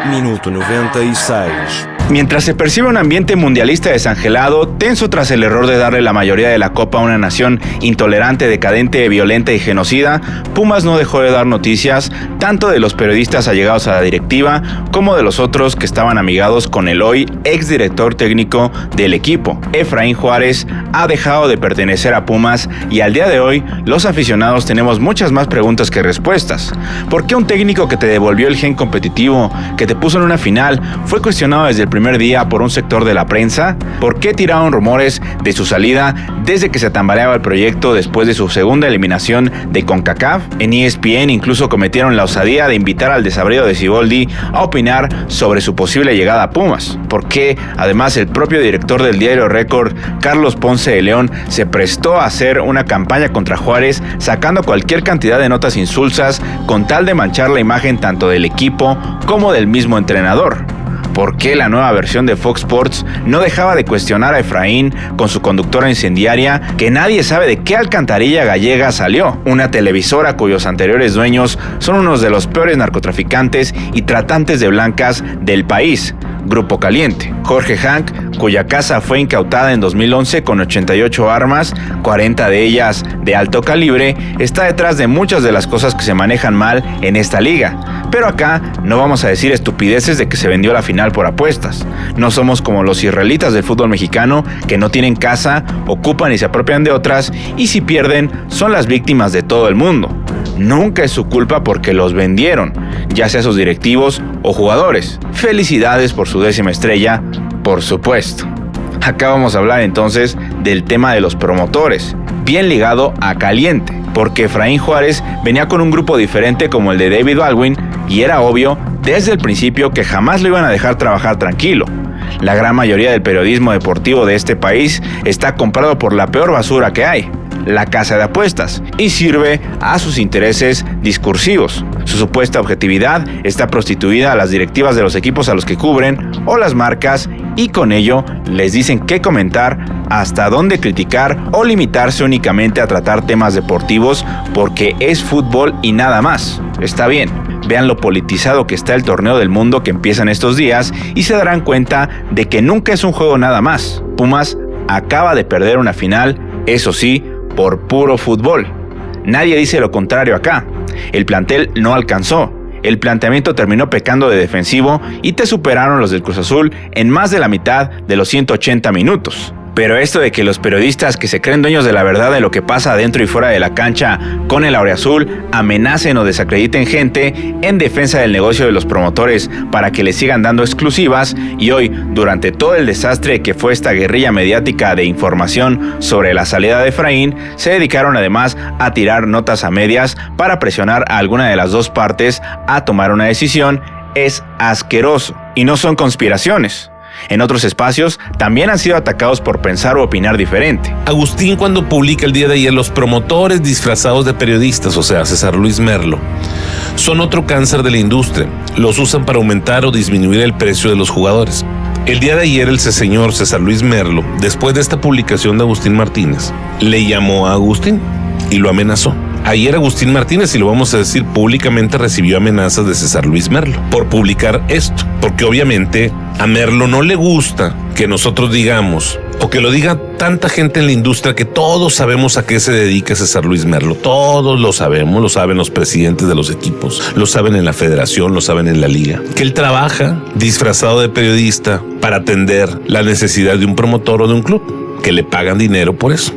Minuto 96. Mientras se percibe un ambiente mundialista desangelado, tenso tras el error de darle la mayoría de la Copa a una nación intolerante, decadente, violenta y genocida, Pumas no dejó de dar noticias tanto de los periodistas allegados a la directiva como de los otros que estaban amigados con el hoy exdirector técnico del equipo. Efraín Juárez ha dejado de pertenecer a Pumas y al día de hoy los aficionados tenemos muchas más preguntas que respuestas. ¿Por qué un técnico que te devolvió el gen competitivo, que te puso en una final, fue cuestionado desde el primer día por un sector de la prensa? ¿Por qué tiraron rumores de su salida desde que se tambaleaba el proyecto después de su segunda eliminación de CONCACAF? En ESPN incluso cometieron la osadía de invitar al desabrido de Siboldi a opinar sobre su posible llegada a Pumas. ¿Por qué, además, el propio director del diario Récord, Carlos Ponce de León, se prestó a hacer una campaña contra Juárez, sacando cualquier cantidad de notas insulsas con tal de manchar la imagen tanto del equipo como del mismo entrenador? ¿Por qué la nueva versión de Fox Sports no dejaba de cuestionar a Efraín con su conductora incendiaria que nadie sabe de qué alcantarilla gallega salió? Una televisora cuyos anteriores dueños son unos de los peores narcotraficantes y tratantes de blancas del país, Grupo Caliente. Jorge Hank, cuya casa fue incautada en 2011 con 88 armas, 40 de ellas de alto calibre, está detrás de muchas de las cosas que se manejan mal en esta liga. Pero acá no vamos a decir estupideces de que se vendió la final por apuestas. No somos como los israelitas del fútbol mexicano que no tienen casa, ocupan y se apropian de otras, y si pierden son las víctimas de todo el mundo. Nunca es su culpa porque los vendieron, ya sea sus directivos o jugadores. Felicidades por su 10ª estrella, por supuesto. Acá vamos a hablar entonces del tema de los promotores, bien ligado a Caliente, porque Efraín Juárez venía con un grupo diferente como el de David Baldwin y era obvio desde el principio que jamás lo iban a dejar trabajar tranquilo. La gran mayoría del periodismo deportivo de este país está comprado por la peor basura que hay, la casa de apuestas, y sirve a sus intereses discursivos. Su supuesta objetividad está prostituida a las directivas de los equipos a los que cubren o las marcas, y con ello les dicen qué comentar, hasta dónde criticar o limitarse únicamente a tratar temas deportivos porque es fútbol y nada más. Está bien, vean lo politizado que está el torneo del mundo que empieza en estos días y se darán cuenta de que nunca es un juego nada más. Pumas acaba de perder una final, eso sí, por puro fútbol. Nadie dice lo contrario acá. El plantel no alcanzó. El planteamiento terminó pecando de defensivo y te superaron los del Cruz Azul en más de la mitad de los 180 minutos. Pero esto de que los periodistas que se creen dueños de la verdad de lo que pasa dentro y fuera de la cancha con el auriazul amenacen o desacrediten gente en defensa del negocio de los promotores para que les sigan dando exclusivas, y hoy, durante todo el desastre que fue esta guerrilla mediática de información sobre la salida de Efraín, se dedicaron además a tirar notas a medias para presionar a alguna de las dos partes a tomar una decisión, es asqueroso. Y no son conspiraciones. En otros espacios también han sido atacados por pensar o opinar diferente. Agustín, cuando publica el día de ayer, los promotores disfrazados de periodistas, o sea, César Luis Merlo, son otro cáncer de la industria. Los usan para aumentar o disminuir el precio de los jugadores. El día de ayer el señor César Luis Merlo, después de esta publicación de Agustín Martínez, le llamó a Agustín y lo amenazó. Ayer Agustín Martínez, y lo vamos a decir públicamente, recibió amenazas de César Luis Merlo por publicar esto, porque obviamente a Merlo no le gusta que nosotros digamos, o que lo diga tanta gente en la industria, que todos sabemos a qué se dedica César Luis Merlo. Todos lo sabemos, lo saben los presidentes de los equipos, lo saben en la federación, lo saben en la liga. Que él trabaja disfrazado de periodista para atender la necesidad de un promotor o de un club, que le pagan dinero por eso,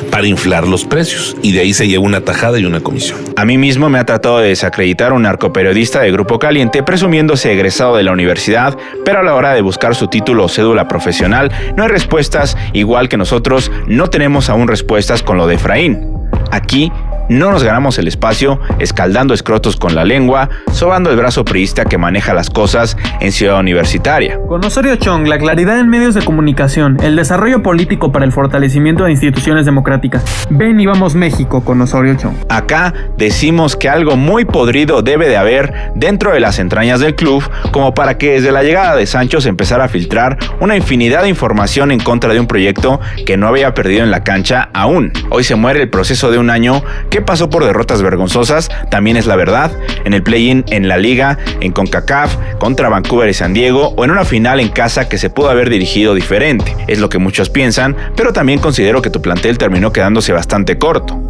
para inflar los precios, y de ahí se lleva una tajada y una comisión. A mí mismo me ha tratado de desacreditar un narcoperiodista de Grupo Caliente presumiéndose egresado de la universidad, pero a la hora de buscar su título o cédula profesional no hay respuestas, igual que nosotros no tenemos aún respuestas con lo de Efraín. Aquí no nos ganamos el espacio escaldando escrotos con la lengua, sobando el brazo priista que maneja las cosas en Ciudad Universitaria. Con Osorio Chong, la claridad en medios de comunicación, el desarrollo político para el fortalecimiento de instituciones democráticas. Ven y vamos México con Osorio Chong. Acá decimos que algo muy podrido debe de haber dentro de las entrañas del club, como para que desde la llegada de Sancho se empezara a filtrar una infinidad de información en contra de un proyecto que no había perdido en la cancha aún. Hoy se muere el proceso de un año que que pasó por derrotas vergonzosas, también es la verdad, en el play-in en la liga, en CONCACAF, contra Vancouver y San Diego, o en una final en casa que se pudo haber dirigido diferente. Es lo que muchos piensan, pero también considero que tu plantel terminó quedándose bastante corto.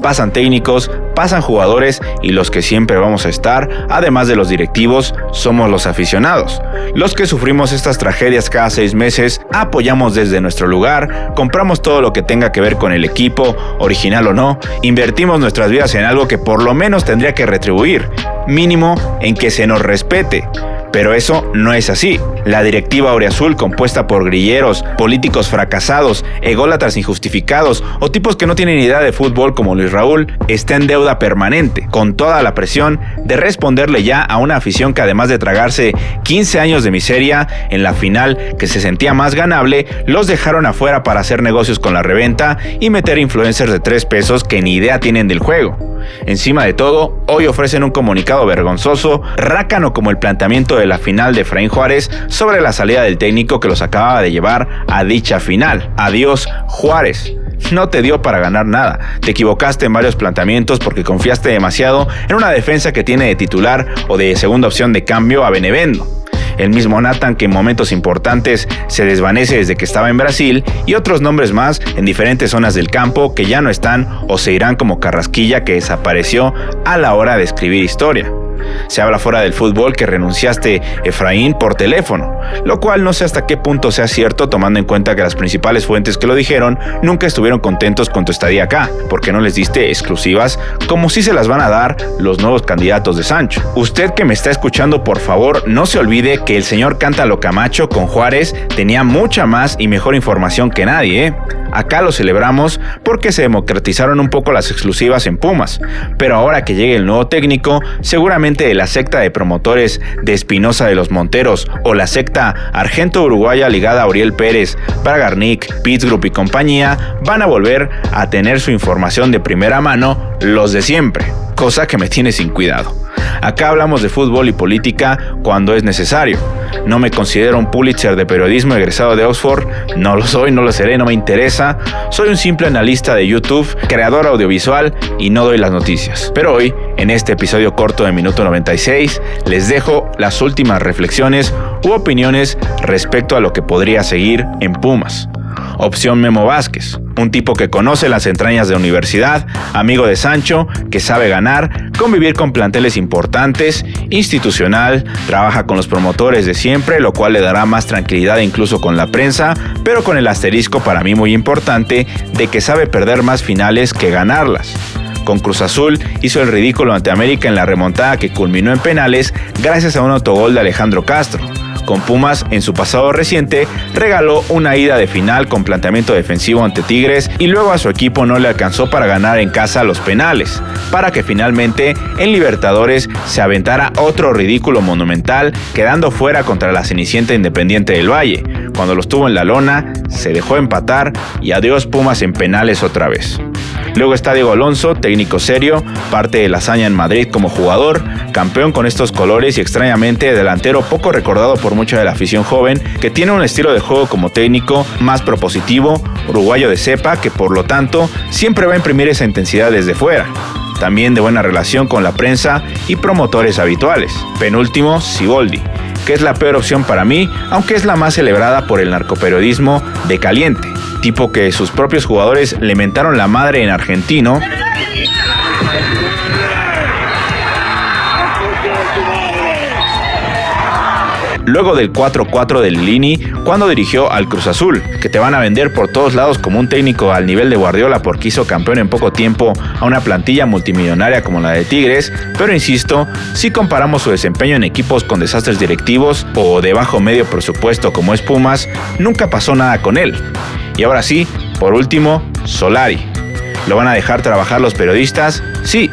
Pasan técnicos, pasan jugadores y los que siempre vamos a estar, además de los directivos, somos los aficionados. Los que sufrimos estas tragedias cada 6 meses, apoyamos desde nuestro lugar, compramos todo lo que tenga que ver con el equipo, original o no, invertimos nuestras vidas en algo que por lo menos tendría que retribuir, mínimo en que se nos respete. Pero eso no es así. La directiva auriazul, compuesta por grilleros, políticos fracasados, ególatras injustificados o tipos que no tienen idea de fútbol como Luis Raúl, está en deuda permanente, con toda la presión de responderle ya a una afición que, además de tragarse 15 años de miseria, en la final que se sentía más ganable, los dejaron afuera para hacer negocios con la reventa y meter influencers de 3 pesos que ni idea tienen del juego. Encima de todo, hoy ofrecen un comunicado vergonzoso, rácano como el planteamiento de la final de Efraín Juárez sobre la salida del técnico que los acababa de llevar a dicha final. Adiós, Juárez. No te dio para ganar nada. Te equivocaste en varios planteamientos porque confiaste demasiado en una defensa que tiene de titular o de segunda opción de cambio a Benevendo. El mismo Nathan, que en momentos importantes se desvanece desde que estaba en Brasil, y otros nombres más en diferentes zonas del campo que ya no están o se irán, como Carrasquilla, que desapareció a la hora de escribir historia. Se habla fuera del fútbol que renunciaste, Efraín, por teléfono, lo cual no sé hasta qué punto sea cierto, tomando en cuenta que las principales fuentes que lo dijeron nunca estuvieron contentos con tu estadía acá, porque no les diste exclusivas como si se las van a dar los nuevos candidatos de Sancho. Usted que me está escuchando, por favor, no se olvide que el señor Cántalo Camacho con Juárez tenía mucha más y mejor información que nadie, Acá lo celebramos porque se democratizaron un poco las exclusivas en Pumas, pero ahora que llegue el nuevo técnico, seguramente de la secta de promotores de Espinosa de los Monteros o la secta argento-uruguaya ligada a Uriel Pérez, Bragarnik, Pitts Group y compañía van a volver a tener su información de primera mano, los de siempre, cosa que me tiene sin cuidado. Acá hablamos de fútbol y política cuando es necesario. No me considero un Pulitzer de periodismo egresado de Oxford, no lo soy, no lo seré, no me interesa. Soy un simple analista de YouTube, creador audiovisual y no doy las noticias. Pero hoy, en este episodio corto de Minuto 96, les dejo las últimas reflexiones u opiniones respecto a lo que podría seguir en Pumas. Opción Memo Vázquez, un tipo que conoce las entrañas de universidad, amigo de Sancho, que sabe ganar, convivir con planteles importantes, institucional, trabaja con los promotores de siempre, lo cual le dará más tranquilidad incluso con la prensa, pero con el asterisco para mí muy importante de que sabe perder más finales que ganarlas. Con Cruz Azul hizo el ridículo ante América en la remontada que culminó en penales gracias a un autogol de Alejandro Castro. Con Pumas, en su pasado reciente, regaló una ida de final con planteamiento defensivo ante Tigres y luego a su equipo no le alcanzó para ganar en casa los penales, para que finalmente en Libertadores se aventara otro ridículo monumental, quedando fuera contra la Cenicienta Independiente del Valle. Cuando los tuvo en la lona, se dejó empatar y adiós Pumas en penales otra vez. Luego está Diego Alonso, técnico serio, parte de la hazaña en Madrid como jugador, campeón con estos colores y extrañamente delantero poco recordado por mucha de la afición joven, que tiene un estilo de juego como técnico más propositivo, uruguayo de cepa, que por lo tanto siempre va a imprimir esa intensidad desde fuera. También de buena relación con la prensa y promotores habituales. Penúltimo, Siboldi, que es la peor opción para mí, aunque es la más celebrada por el narcoperiodismo de caliente, tipo que sus propios jugadores le mentaron la madre en argentino. Luego del 4-4 de Lilini, cuando dirigió al Cruz Azul, que te van a vender por todos lados como un técnico al nivel de Guardiola porque hizo campeón en poco tiempo a una plantilla multimillonaria como la de Tigres, pero insisto, si comparamos su desempeño en equipos con desastres directivos o de bajo medio presupuesto como es Pumas, nunca pasó nada con él. Y ahora sí, por último, Solari. ¿Lo van a dejar trabajar los periodistas? Sí.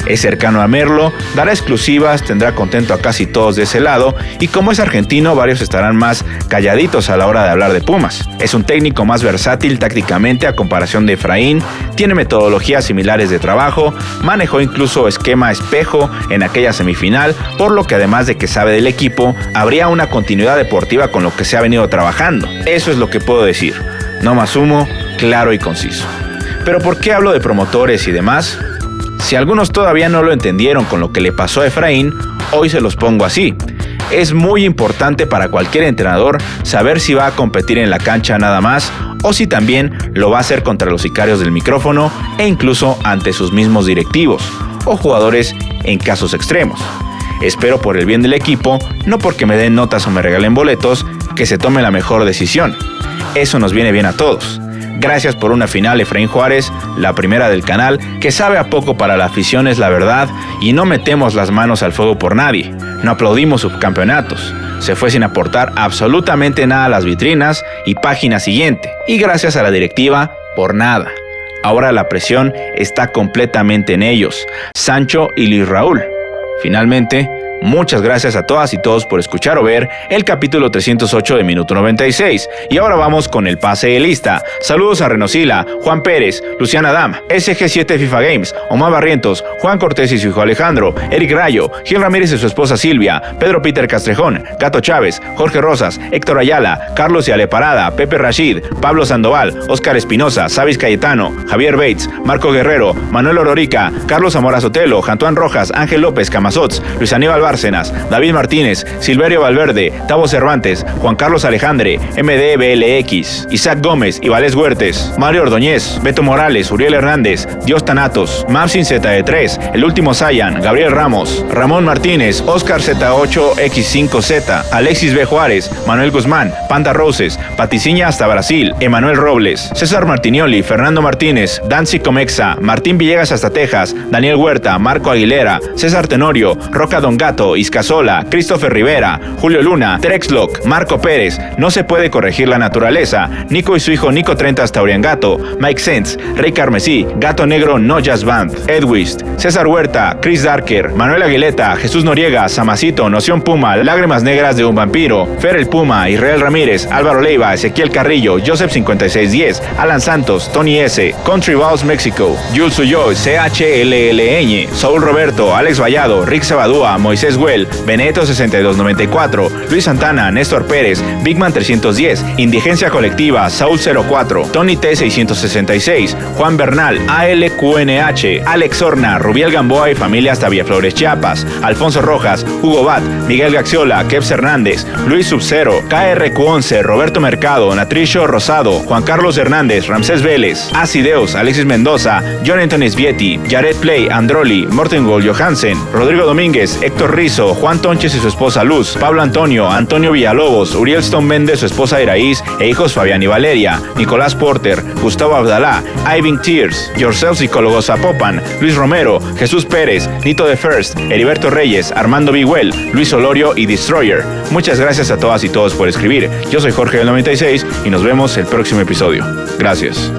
Es cercano a Merlo, dará exclusivas, tendrá contento a casi todos de ese lado y como es argentino, varios estarán más calladitos a la hora de hablar de Pumas. Es un técnico más versátil tácticamente a comparación de Efraín, tiene metodologías similares de trabajo, manejó incluso esquema espejo en aquella semifinal, por lo que además de que sabe del equipo, habría una continuidad deportiva con lo que se ha venido trabajando. Eso es lo que puedo decir. No más humo, claro y conciso. ¿Pero por qué hablo de promotores y demás? Si algunos todavía no lo entendieron con lo que le pasó a Efraín, hoy se los pongo así. Es muy importante para cualquier entrenador saber si va a competir en la cancha nada más o si también lo va a hacer contra los sicarios del micrófono e incluso ante sus mismos directivos o jugadores en casos extremos. Espero por el bien del equipo, no porque me den notas o me regalen boletos, que se tome la mejor decisión. Eso nos viene bien a todos. Gracias por una final, Efraín Juárez, la primera del canal, que sabe a poco para la afición es la verdad y no metemos las manos al fuego por nadie. No aplaudimos subcampeonatos. Se fue sin aportar absolutamente nada a las vitrinas y página siguiente. Y gracias a la directiva, por nada. Ahora la presión está completamente en ellos, Sancho y Luis Raúl. Finalmente, muchas gracias a todas y todos por escuchar o ver el capítulo 308 de Minuto 96. Y ahora vamos con el pase de lista. Saludos a Renosila, Juan Pérez, Luciana Dam, SG7 FIFA Games, Omar Barrientos, Juan Cortés y su hijo Alejandro, Eric Rayo, Gil Ramírez y su esposa Silvia, Pedro Peter Castrejón, Gato Chávez, Jorge Rosas, Héctor Ayala, Carlos y Ale Parada, Pepe Rashid, Pablo Sandoval, Óscar Espinosa, Sabis Cayetano, Javier Bates, Marco Guerrero, Manuel Ororica, Carlos Zamora Sotelo, Jantuán Rojas, Ángel López Camazots, Luis Aníbal Bárcenas, David Martínez, Silverio Valverde, Tavo Cervantes, Juan Carlos Alejandre, MDBLX, Isaac Gómez, Ivalés Huertes, Mario Ordóñez, Beto Morales, Uriel Hernández, Dios Tanatos, Mapsin Z3, El Último Sayan, Gabriel Ramos, Ramón Martínez, Oscar Z8X5Z, Alexis B. Juárez, Manuel Guzmán, Panda Roses, Paticiña hasta Brasil, Emanuel Robles, César Martinioli, Fernando Martínez, Dancy Comexa, Martín Villegas hasta Texas, Daniel Huerta, Marco Aguilera, César Tenorio, Roca Don Gato, Iscasola, Christopher Rivera, Julio Luna, Trexlock, Marco Pérez, No se puede corregir la naturaleza, Nico y su hijo Nico 30 hasta Gato, Mike Sense, Rey Carmesí, Gato Negro No Jazz Band, Edwist, César Huerta, Chris Darker, Manuel Aguileta, Jesús Noriega, Samacito, Noción Puma, Lágrimas Negras de un Vampiro, Fer el Puma, Israel Ramírez, Álvaro Leiva, Ezequiel Carrillo, Joseph 5610, Alan Santos, Tony S, Country Balls México, Jules Uyoy, CHLLN, Saúl Roberto, Alex Vallado, Rick Sabadúa, Moisés Güell, Beneto 6294, Luis Santana, Néstor Pérez, Bigman 310, Indigencia Colectiva, Saúl 04, Tony T 666, Juan Bernal, ALQNH, Alex Horna, Rubiel Gamboa y familia hasta Villaflores, Chiapas, Alfonso Rojas, Hugo Bat, Miguel Gaxiola, Kevs Hernández, Luis Subcero, KRQ11, Roberto Mercado, Natricio Rosado, Juan Carlos Hernández, Ramsés Vélez, Asideos, Alexis Mendoza, John Anthony Svietti, Jared Play, Androli, Mortengol Johansen, Rodrigo Domínguez, Héctor Rizo, Juan Tonches y su esposa Luz, Pablo Antonio, Antonio Villalobos, Uriel Stone Méndez, su esposa Iraíz e hijos Fabián y Valeria, Nicolás Porter, Gustavo Abdalá, Iving Tears, Yourself Psicólogo Zapopan, Luis Romero, Jesús Pérez, Nito The First, Heriberto Reyes, Armando Biguel, Luis Olorio y Destroyer. Muchas gracias a todas y todos por escribir. Yo soy Jorge del 96 y nos vemos el próximo episodio. Gracias.